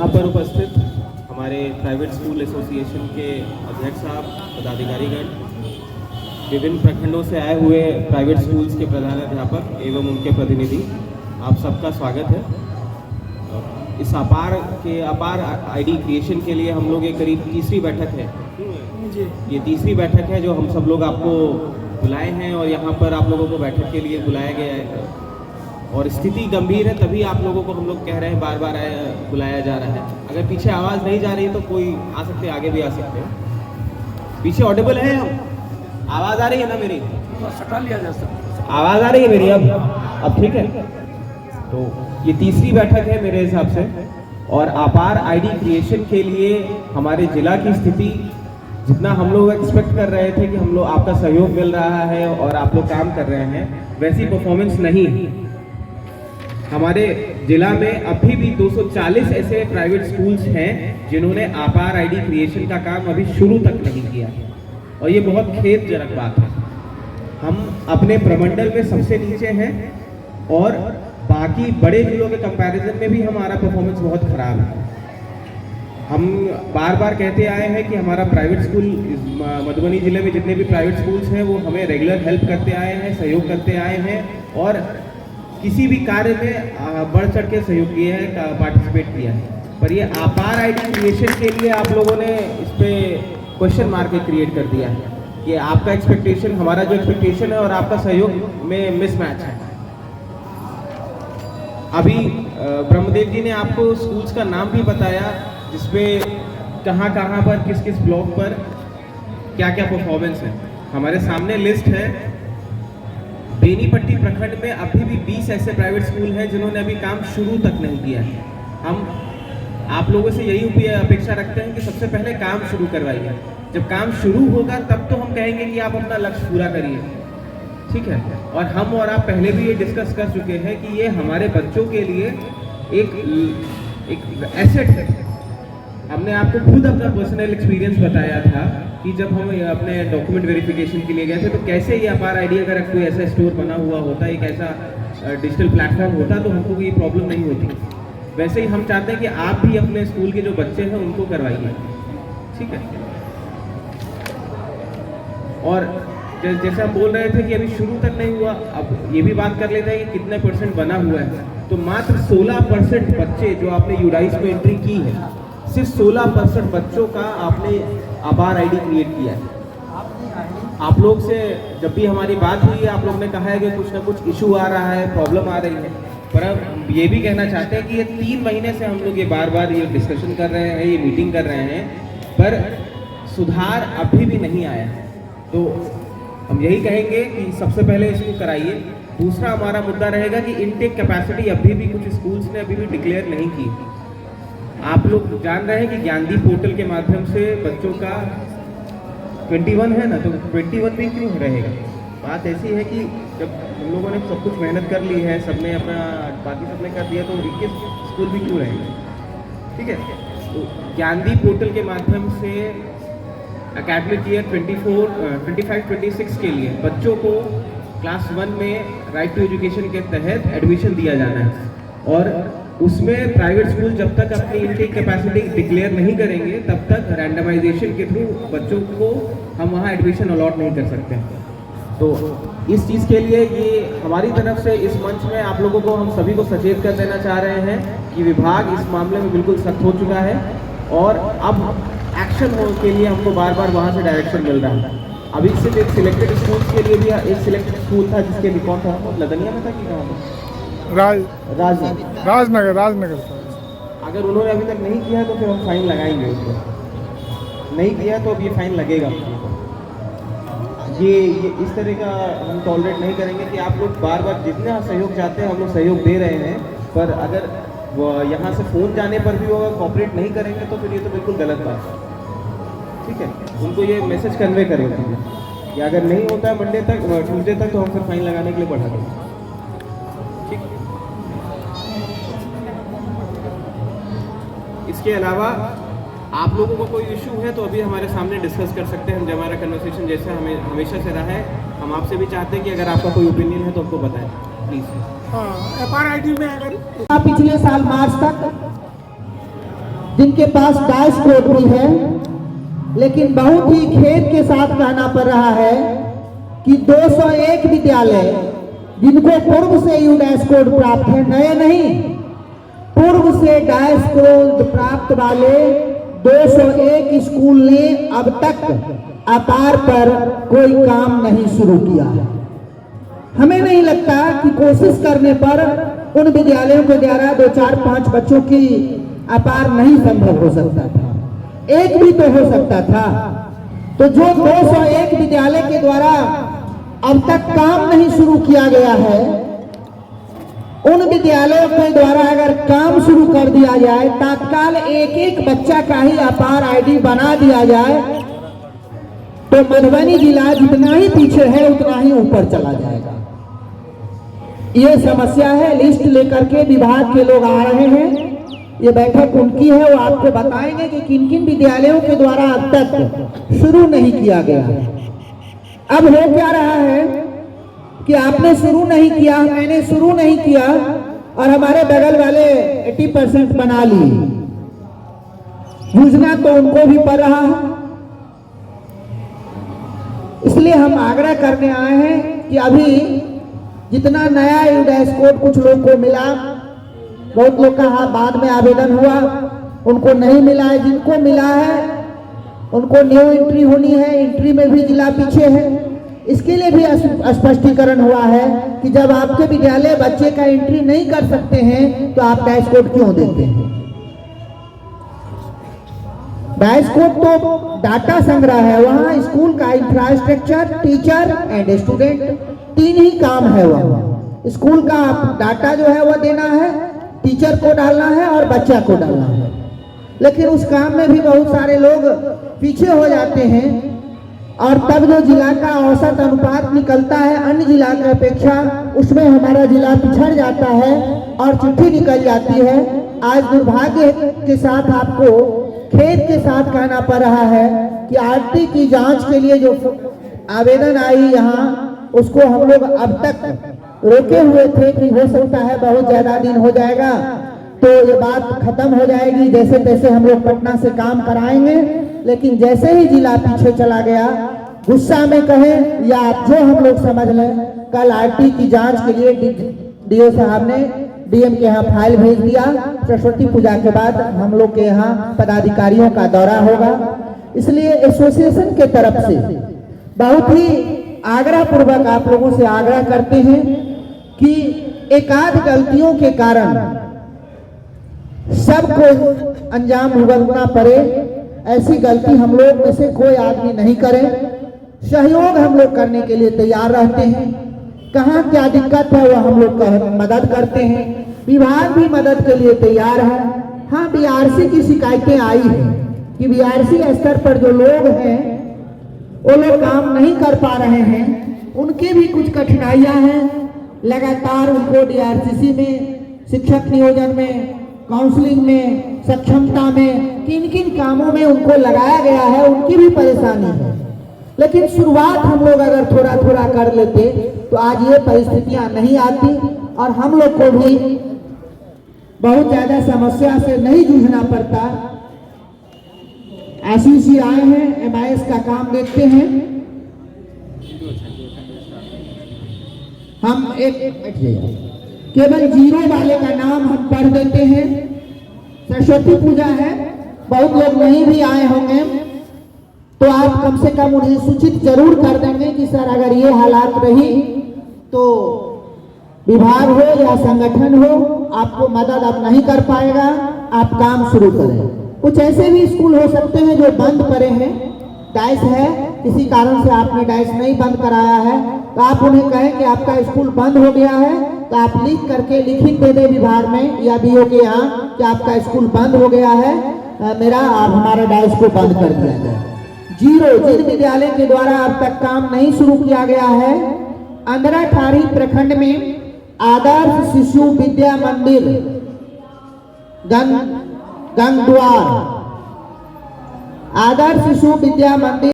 यहाँ पर उपस्थित हमारे प्राइवेट स्कूल एसोसिएशन के अध्यक्ष साहब, पदाधिकारीगण, विभिन्न प्रखंडों से आए हुए प्राइवेट स्कूल्स के प्रधानाध्यापक एवं उनके प्रतिनिधि, आप सबका स्वागत है। इस अपार आईडी क्रिएशन के लिए हम लोग एक करीब तीसरी बैठक है, ये तीसरी बैठक है जो हम सब लोग आपको बुलाए हैं और यहाँ पर आप लोगों को बैठक के लिए बुलाया गया है। और स्थिति गंभीर है, तभी आप लोगों को हम लोग कह रहे हैं, बार बार बुलाया जा रहा है। अगर पीछे आवाज़ नहीं जा रही है तो कोई आ सकते हैं, आगे भी आ सकते हैं। पीछे ऑडिबल है हम? आवाज़ आ रही है ना मेरी? सटा लिया जा सकता। आवाज़ आ रही है मेरी अब ठीक है? तो ये तीसरी बैठक है मेरे हिसाब से। और अपार आईडी क्रिएशन के लिए हमारे जिला की स्थिति, जितना हम लोग एक्सपेक्ट कर रहे थे कि हम लोग आपका सहयोग मिल रहा है और आप लोग काम कर रहे हैं, वैसी परफॉर्मेंस नहीं है। हमारे जिला में अभी भी 240 ऐसे प्राइवेट स्कूल्स हैं जिन्होंने अपार आईडी क्रिएशन का काम अभी शुरू तक नहीं किया, और ये बहुत खेदजनक बात है। हम अपने प्रमंडल में सबसे नीचे हैं और बाकी बड़े जिलों के कंपैरिजन में भी हमारा परफॉर्मेंस बहुत खराब है। हम बार बार कहते आए हैं कि हमारा प्राइवेट स्कूल, मधुबनी जिले में जितने भी प्राइवेट स्कूल्स हैं वो हमें रेगुलर हेल्प करते आए हैं, सहयोग करते आए हैं और किसी भी कार्य में बढ़ चढ़ के सहयोग किया है, पार्टिसिपेट किया है। पर ये अपार आईडी क्रिएशन के लिए आप लोगों ने इस पर क्वेश्चन मार्क क्रिएट कर दिया है कि आपका एक्सपेक्टेशन, हमारा जो एक्सपेक्टेशन है और आपका सहयोग में मिसमैच है। अभी ब्रह्मदेव जी ने आपको स्कूल्स का नाम भी बताया, जिसपे कहाँ कहाँ पर, किस किस ब्लॉक पर क्या क्या परफॉर्मेंस है। हमारे सामने लिस्ट है। बेनीपट्टी प्रखंड में अभी भी 20 ऐसे प्राइवेट स्कूल हैं जिन्होंने अभी काम शुरू तक नहीं किया है। हम आप लोगों से यही अपेक्षा रखते हैं कि सबसे पहले काम शुरू करवाइए। जब काम शुरू होगा तब तो हम कहेंगे कि आप अपना लक्ष्य पूरा करिए, ठीक है। और हम और आप पहले भी ये डिस्कस कर चुके हैं कि ये हमारे बच्चों के लिए एक एसेट है। हमने आपको खुद अपना पर्सनल एक्सपीरियंस बताया था कि जब हम अपने डॉक्यूमेंट वेरिफिकेशन के लिए गए थे तो कैसे ये अपार आईडी, अगर कोई ऐसा स्टोर बना हुआ होता, एक ऐसा डिजिटल प्लेटफॉर्म होता तो हमको कोई प्रॉब्लम नहीं होती। वैसे ही हम चाहते हैं कि आप भी अपने स्कूल के जो बच्चे हैं उनको करवाइए, ठीक है। और जैसे हम बोल रहे थे कि अभी शुरू तक नहीं हुआ, अब ये भी बात कर लेते हैं कि कितने % बना हुआ है। तो मात्र 16% बच्चे जो आपने यूडाइस में एंट्री की है, सिर्फ 16% बच्चों का आपने अपार आईडी क्रिएट किया है। आप लोग से जब भी हमारी बात हुई है, आप लोग ने कहा है कि कुछ ना कुछ इशू आ रहा है, प्रॉब्लम आ रही है। पर हम ये भी कहना चाहते हैं कि ये 3 महीने से हम लोग ये बार बार ये डिस्कशन कर रहे हैं, ये मीटिंग कर रहे हैं, पर सुधार अभी भी नहीं आया है। तो हम यही कहेंगे कि सबसे पहले इसको कराइए। दूसरा हमारा मुद्दा रहेगा कि इनटेक कैपेसिटी अभी भी कुछ स्कूल्स ने अभी भी डिक्लेयर नहीं की। आप लोग जान रहे हैं कि ज्ञानदीप पोर्टल के माध्यम से बच्चों का 21 है ना, तो 21 भी क्यों रहेगा। बात ऐसी है कि जब हम लोगों ने सब कुछ मेहनत कर ली है, सबने अपना बाकी सबने कर दिया, तो 21 स्कूल भी क्यों रहेंगे, ठीक है। तो ज्ञानदीप पोर्टल के माध्यम से एकेडमिक ईयर 25-26 के लिए बच्चों को क्लास 1 में राइट टू एजुकेशन के तहत एडमिशन दिया जाना है। और उसमें प्राइवेट स्कूल जब तक अपनी इनटेक कैपेसिटी डिक्लेयर नहीं करेंगे तब तक रैंडमाइजेशन के थ्रू बच्चों को हम वहाँ एडमिशन अलॉट नहीं कर सकते। तो इस चीज़ के लिए ये हमारी तरफ से इस मंच में आप लोगों को, हम सभी को सचेत कर देना चाह रहे हैं कि विभाग इस मामले में बिल्कुल सख्त हो चुका है और अब एक्शन हो के लिए हमको बार बार वहाँ से डायरेक्शन मिल रहा है। अभी सिर्फ एक सिलेक्टेड स्कूल्स के लिए भी एक सिलेक्टेड स्कूल था जिसके रिकॉर्ड था, लदनिया में था कि कहाँ था, राजनगर। अगर उन्होंने अभी तक नहीं किया तो फिर हम फाइन लगाएंगे उसको। नहीं किया तो अब ये फाइन लगेगा। ये इस तरह का हम टॉलरेट नहीं करेंगे कि आप लोग बार बार जितना सहयोग चाहते हैं हम लोग सहयोग दे रहे हैं, पर अगर वो यहाँ से फ़ोन जाने पर भी वो कॉपरेट नहीं करेंगे तो फिर ये तो बिल्कुल गलत बात है, ठीक है। उनको ये मैसेज कन्वे करें कि अगर नहीं होता है मंडे तक, ट्यूसडे तक, तो हम फिर फाइन लगाने के लिए बढ़ा देंगे, ठीक। इसके अलावा आप लोगों को कोई इशू है तो अभी हमारे सामने डिस्कस कर सकते हैं। हम हमारा कन्वर्सेशन जैसे हमें हमेशा से रहा है, हम आपसे भी चाहते हैं कि अगर आपका कोई ओपिनियन है तो हमको बताएं प्लीज़। FRID में अगर पिछले साल मार्च तक जिनके पास डाइस कोड भी है, लेकिन बहुत ही खेद के साथ कहना पड़ रहा है कि 201 विद्यालय जिनको पूर्व से यूडाइस कोड प्राप्त है, नए नहीं, पूर्व से डाइस कोड प्राप्त वाले 201 स्कूल ने अब तक अपार पर कोई काम नहीं शुरू किया है। हमें नहीं लगता कि कोशिश करने पर उन विद्यालयों के द्वारा 2, 4, 5 बच्चों की अपार नहीं संभव हो सकता था, एक भी तो हो सकता था। तो जो 201 विद्यालय के द्वारा अब तक काम नहीं शुरू किया गया है, उन विद्यालयों के द्वारा अगर काम शुरू कर दिया जाए, तत्काल एक एक बच्चा का ही अपार आईडी बना दिया जाए, तो मधुबनी जिला जितना ही पीछे है उतना ही ऊपर चला जाएगा। ये समस्या है। लिस्ट लेकर के विभाग के लोग आ रहे हैं, ये बैठक उनकी है, वो आपको बताएंगे कि किन किन विद्यालयों के द्वारा अब तक शुरू नहीं किया गया है। अब हो क्या रहा है कि आपने शुरू नहीं किया, मैंने शुरू नहीं किया और हमारे बगल वाले 80% बना लिए। योजना तो उनको भी पड़ रहा है। इसलिए हम आग्रह करने आए हैं कि अभी जितना नया यूडाइस कोड कुछ लोग को मिला, बहुत लोग का बाद में आवेदन हुआ, उनको नहीं मिला है। जिनको मिला है उनको न्यू एंट्री होनी है, एंट्री में भी जिला पीछे है। इसके लिए भी स्पष्टीकरण हुआ है कि जब आपके विद्यालय बच्चे का एंट्री नहीं कर सकते हैं तो आप डाइस कोड क्यों देते हैं। डाइस कोड तो डाटा संग्रह है, वहाँ स्कूल का इंफ्रास्ट्रक्चर, टीचर एंड स्टूडेंट, 3 ही काम है। वह स्कूल का डाटा जो है वह देना है, टीचर को डालना है और बच्चा को डालना है। लेकिन उस काम में भी बहुत सारे लोग पीछे हो जाते हैं और तब जो जिला का औसत अनुपात निकलता है अन्य जिला की अपेक्षा, उसमें हमारा जिला पिछड़ जाता है और चिट्ठी निकल जाती है। आज दुर्भाग्य के साथ आपको खेद के साथ कहना पड़ रहा है कि आरटी की जांच के लिए जो आवेदन आई यहाँ, उसको हम लोग अब तक रोके हुए थे कि हो सकता है बहुत ज्यादा दिन हो जाएगा तो ये बात खत्म हो जाएगी, जैसे तैसे हम लोग पटना से काम कराएंगे। लेकिन जैसे ही जिला पीछे चला गया, गुस्सा में कहें या जो हम लोग समझ लें, कल आरटी की जांच के लिए डीओ साहब ने डीएम के यहाँ फाइल भेज दिया। सरस्वती पूजा के बाद हम लोग के यहाँ पदाधिकारियों का दौरा होगा। इसलिए एसोसिएशन के तरफ से बहुत ही आग्रह पूर्वक आप लोगों से आग्रह करते हैं कि एकाध गलतियों के कारण सबको अंजाम भुगतना पड़े, ऐसी गलती हम लोग में से कोई आदमी नहीं करे। सहयोग हम लोग करने के लिए तैयार रहते हैं। कहाँ क्या दिक्कत है वह हम लोग मदद करते हैं। विभाग भी मदद के लिए तैयार है। हाँ, बीआरसी की शिकायतें आई हैं कि बीआरसी स्तर पर जो लोग हैं वो लोग काम नहीं कर पा रहे हैं, उनके भी कुछ कठिनाइयां हैं। लगातार उनको डीआरसीसी में, शिक्षक नियोजन में, काउंसलिंग में, सक्षमता में, किन किन कामों में उनको लगाया गया है, उनकी भी परेशानी है। लेकिन शुरुआत हम लोग अगर थोड़ा थोड़ा कर लेते तो आज ये परिस्थितियां नहीं आती और हम लोग को भी बहुत ज्यादा समस्या से नहीं जूझना पड़ता। आशीष जी आए हैं, एमआईएस का काम देखते हैं। हम एक केवल 0 वाले का नाम हम पढ़ देते हैं। सरस्वती पूजा है, बहुत लोग नहीं भी आए होंगे, तो आप कम से कम उन्हें सूचित जरूर कर देंगे कि सर अगर ये हालात रही तो विभाग हो या संगठन हो आपको मदद अब नहीं कर पाएगा, आप काम शुरू करें। कुछ ऐसे भी स्कूल हो सकते हैं जो बंद पड़े हैं, डाइस है, किसी कारण से आपने डाइस नहीं बंद कराया है, तो आप उन्हें कहें कि आपका स्कूल बंद हो गया है, तो आप लिख करके लिखित दे दे विभाग में या बीओ के यहाँ कि आपका स्कूल बंद हो गया है, मेरा आप हमारा डाइस को बंद कर दिया जाए। 0 जिन विद्यालय के द्वारा अब तक काम नहीं शुरू किया गया है, अंधराठारी प्रखंड में आदर्श शिशु विद्या मंदिर गंगद्वार, आदर्श शिशु विद्या मंदिर